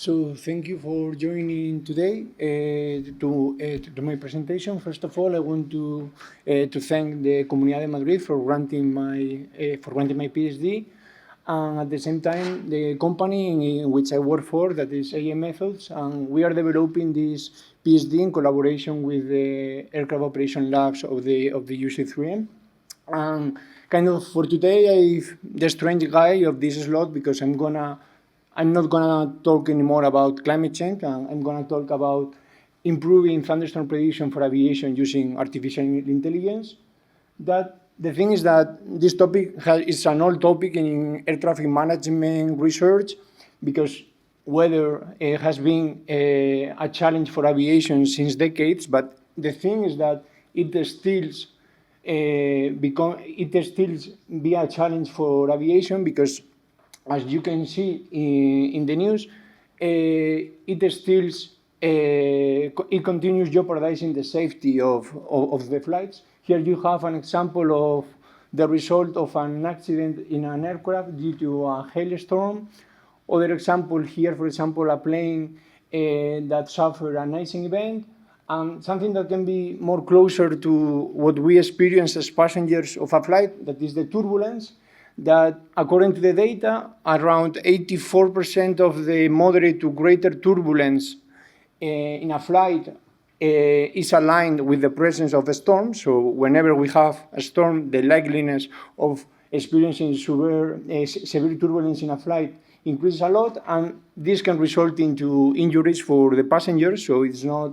So thank you for joining today to my presentation. First of all, I want to thank the Comunidad de Madrid for granting my PhD, and at the same time the company in which I work for, that is AM Methods, and we are developing this PhD in collaboration with the aircraft operation labs of the UC3M. And kind of for today, I'm the strange guy of this slot because I'm not gonna talk anymore about climate change, and I'm gonna talk about improving thunderstorm prediction for aviation using artificial intelligence. The thing is that this topic is an old topic in air traffic management research, because weather has been a challenge for aviation since decades, but the thing is that it still be a challenge for aviation because, as you can see in the news, it continues jeopardizing the safety of the flights. Here you have an example of the result of an accident in an aircraft due to a hailstorm. Other example here, for example, a plane that suffered an icing event, and something that can be more closer to what we experience as passengers of a flight, that is the turbulence. That according to the data, around 84% of the moderate to greater turbulence in a flight is aligned with the presence of a storm. So whenever we have a storm, the likeliness of experiencing severe turbulence in a flight increases a lot, and this can result into injuries for the passengers, so it's not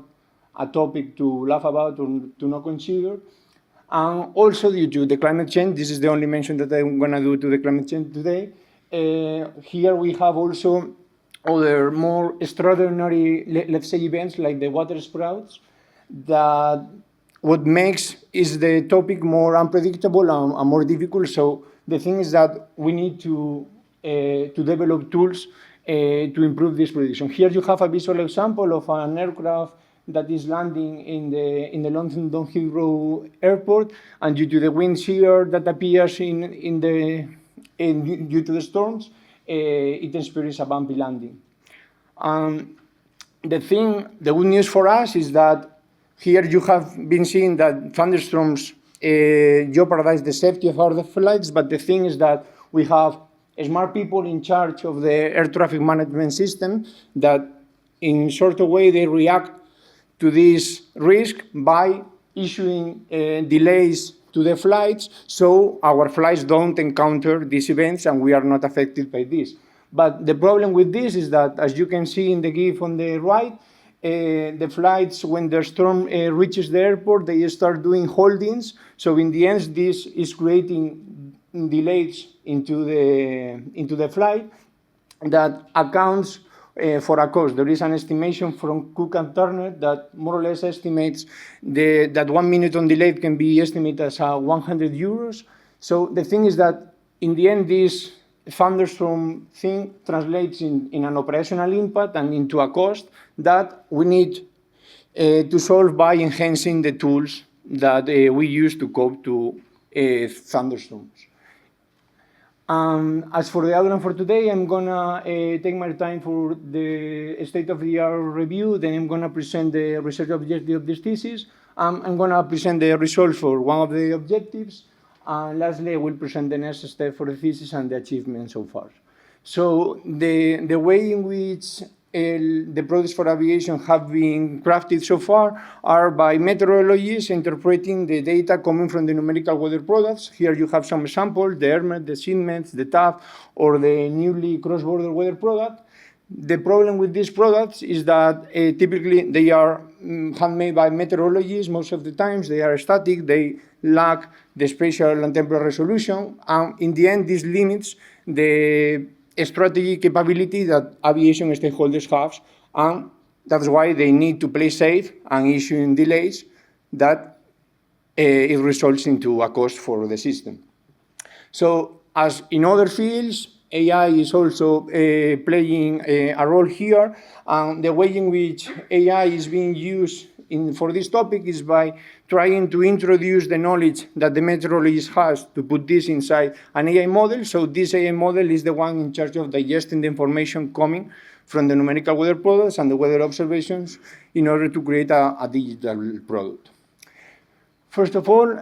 a topic to laugh about or to not consider. And also due to the climate change, this is the only mention that I'm going to do to the climate change today. Here we have also other more extraordinary, let's say, events like the water sprouts, that what makes is the topic more unpredictable and more difficult. So the thing is that we need to develop tools to improve this prediction. Here you have a visual example of an aircraft that is landing in the London Heathrow Airport, and due to the wind shear that appears due to the storms, it experiences a bumpy landing. The good news for us is that here you have been seeing that thunderstorms jeopardize the safety of our flights, but the thing is that we have smart people in charge of the air traffic management system that in sort of way they react to this risk by issuing delays to the flights, so our flights don't encounter these events and we are not affected by this. But the problem with this is that, as you can see in the GIF on the right, the flights, when the storm reaches the airport, they start doing holdings. So in the end, this is creating delays into the flight that accounts for a cost. There is an estimation from Cook and Turner that more or less estimates that 1 minute on delay can be estimated as 100 euros. So the thing is that in the end, this thunderstorm thing translates in an operational impact and into a cost that we need to solve by enhancing the tools that we use to cope to thunderstorms. As for the outline for today, I'm gonna take my time for the state-of-the-art review, then I'm gonna present the research objective of this thesis, I'm gonna present the results for one of the objectives, and lastly I will present the next step for the thesis and the achievements so far. So the way in which the products for aviation have been crafted so far are by meteorologists interpreting the data coming from the numerical weather products. Here you have some examples, the ERMET, the SIGMET, the TAF, or the newly cross-border weather product. The problem with these products is that typically they are handmade by meteorologists. Most of the times they are static, they lack the spatial and temporal resolution, and in the end this limits the strategy capability that aviation stakeholders have, and that's why they need to play safe and issue delays that it results into a cost for the system. So as in other fields, AI is also playing a role here, and the way in which AI is being used for this topic is by trying to introduce the knowledge that the meteorologist has to put this inside an AI model. So this AI model is the one in charge of digesting the information coming from the numerical weather products and the weather observations in order to create a digital product. First of all,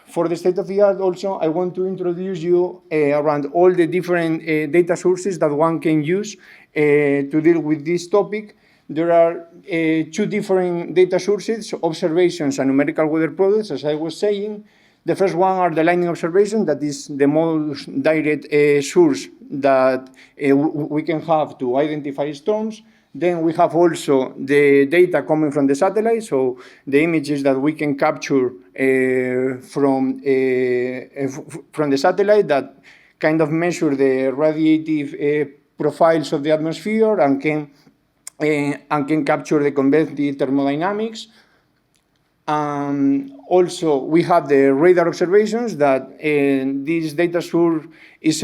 for the state-of-the-art also, I want to introduce you around all the different data sources that one can use to deal with this topic. There are two different data sources, observations and numerical weather products, as I was saying. The first one are the lightning observation, that is the most direct source that we can have to identify storms. Then we have also the data coming from the satellite, so the images that we can capture from the satellite that kind of measure the radiative profiles of the atmosphere and can capture the convective thermodynamics. Also, we have the radar observations that this data source is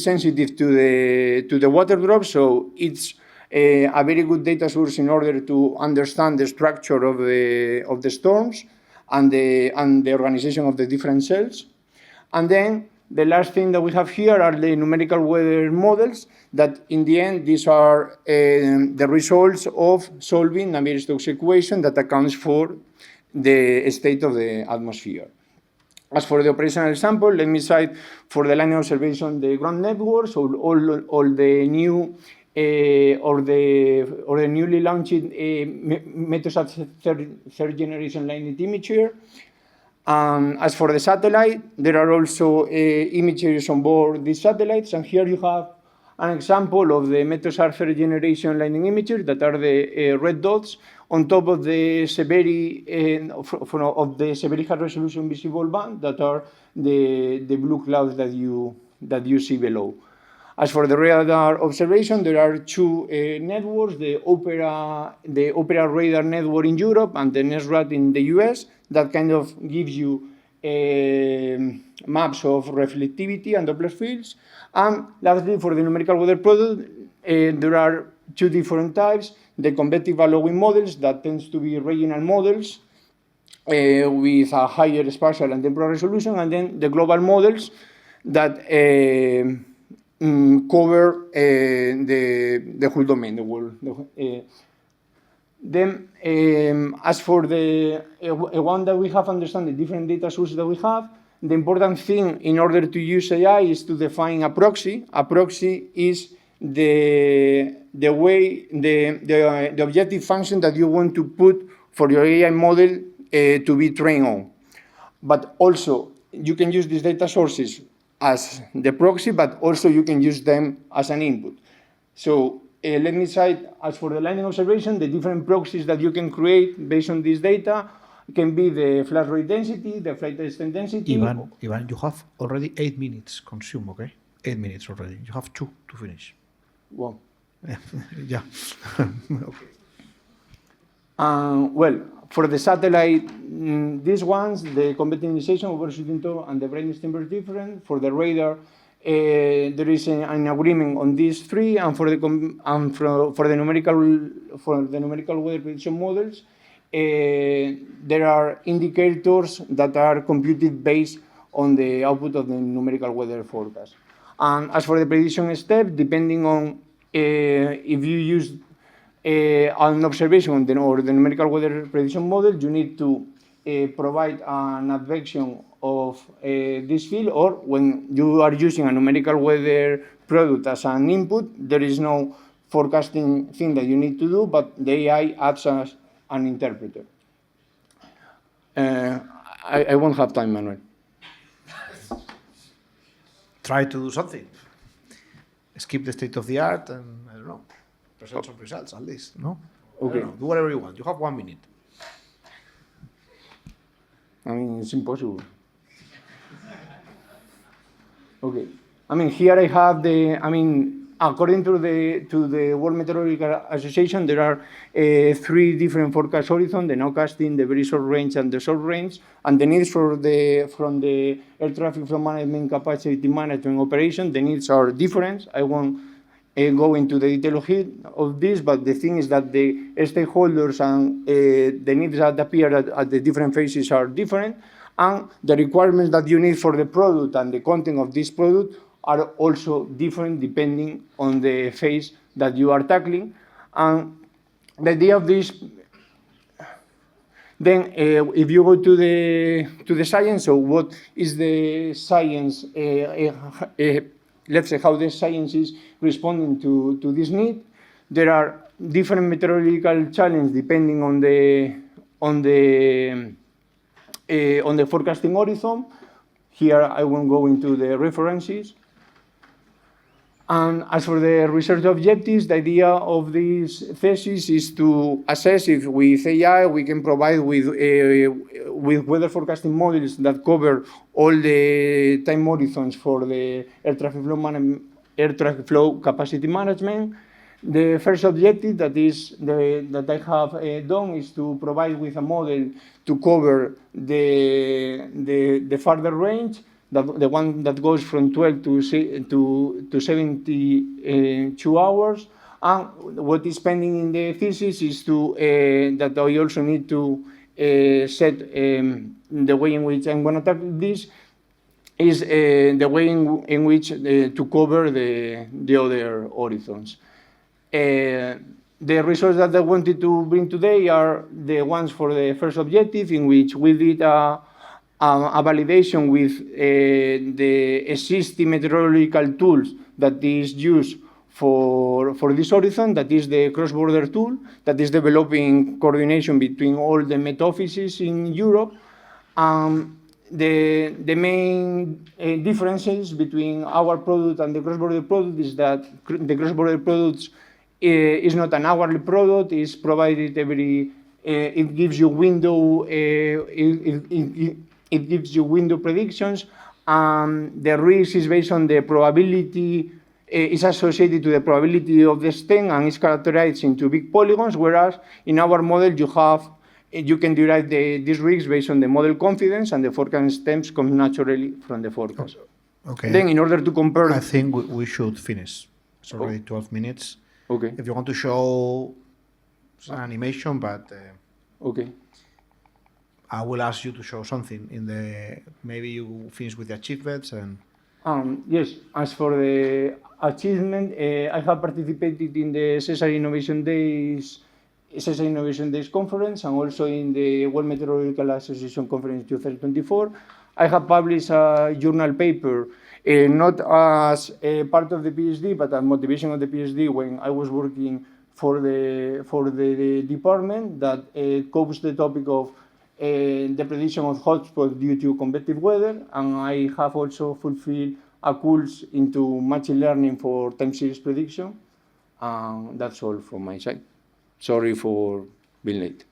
sensitive to the water drop, so it's a very good data source in order to understand the structure of the storms and the organization of the different cells. And then the last thing that we have here are the numerical weather models that in the end these are the results of solving Navier-Stokes equation that accounts for the state of the atmosphere. As for the operational example, let me cite for the lightning observation the ground networks, so all the new or the newly launched Meteosat third generation lightning imager. As for the satellite, there are also imagers on board these satellites, and here you have an example of the Meteosat third generation lightning imager that are the red dots on top of the Severi high resolution visible band that are the blue clouds that you see below. As for the radar observation, there are two networks, the Opera radar network in Europe and the NESRAD in the US, that kind of gives you maps of reflectivity and Doppler fields. And lastly, for the numerical weather product, there are two different types. The convective allowing models that tends to be regional models with a higher spatial and temporal resolution, and then the global models that cover the whole domain, the world. Then, as for the one that we have understand the different data sources that we have, the important thing in order to use AI is to define a proxy. A proxy is the objective function that you want to put for your AI model to be trained on. But also, you can use these data sources as the proxy, but also you can use them as an input. So let me cite, as for the lightning observation, the different proxies that you can create based on this data can be the flash rate density, the flight extent density. Iván, you have already 8 minutes consumed, okay? 8 minutes already. You have 2 to finish. Wow. Yeah. Okay. Well, for the satellite, these ones, the compactinization, overshooting tone, and the brightness temperature different. For the radar, there is an agreement on these three, and for the numerical weather prediction models, there are indicators that are computed based on the output of the numerical weather forecast. And as for the prediction step, depending on if you use an observation or the numerical weather prediction model, you need to provide an advection of this field, or when you are using a numerical weather product as an input, there is no forecasting thing that you need to do, but the AI acts as an interpreter. I won't have time, Manuel. Try to do something. Skip the state of the art and, I don't know, present some results at least, no? Okay. Do whatever you want. You have 1 minute. I mean, it's impossible. Okay. I mean, here I have according to the World Meteorological Association, there are 3 different forecast horizons: the nowcasting, the very short range, and the short range. And the needs from the air traffic flow management, capacity management operation, the needs are different. I won't go into the detail of this, but the thing is that the stakeholders and the needs that appear at the different phases are different, and the requirements that you need for the product and the content of this product are also different depending on the phase that you are tackling. And the idea of this, then if you go to the science, so what is the science, let's say how the science is responding to this need. There are different meteorological challenges depending on the forecasting horizon. Here I won't go into the references. And as for the research objectives, the idea of this thesis is to assess if with AI we can provide with weather forecasting models that cover all the time horizons for the air traffic flow capacity management. The first objective that I have done is to provide with a model to cover the farther range, the one that goes from 12 to 72 hours. And what is pending in the thesis is that I also need to set the way in which I'm going to tackle this is the way in which to cover the other horizons. The results that I wanted to bring today are the ones for the first objective, in which we did a validation with the existing meteorological tools that is used for this horizon, that is the cross-border tool, that is developing coordination between all the Met offices in Europe. The main differences between our product and the cross-border product is that the cross-border products is not an hourly product. It's provided it gives you window. It gives you window predictions. The risk is based on the probability. Is associated to the probability of the stem and is characterized into big polygons. Whereas in our model, you can derive these risks based on the model confidence, and the forecast stems come naturally from the forecast. Okay. Then, in order to compare, I think we should finish. It's already 12 minutes. Okay. If you want to show an animation, but okay. I will ask you to show something maybe you finish with the achievements and. Yes, as for the achievement, I have participated in the CESAR Innovation Days conference, and also in the World Meteorological Association conference 2024. I have published a journal paper, not as a part of the PhD, but a motivation of the PhD when I was working for the department that covers the topic of the prediction of hotspots due to convective weather, and I have also fulfilled a course into machine learning for time series prediction. That's all from my side. Sorry for being late.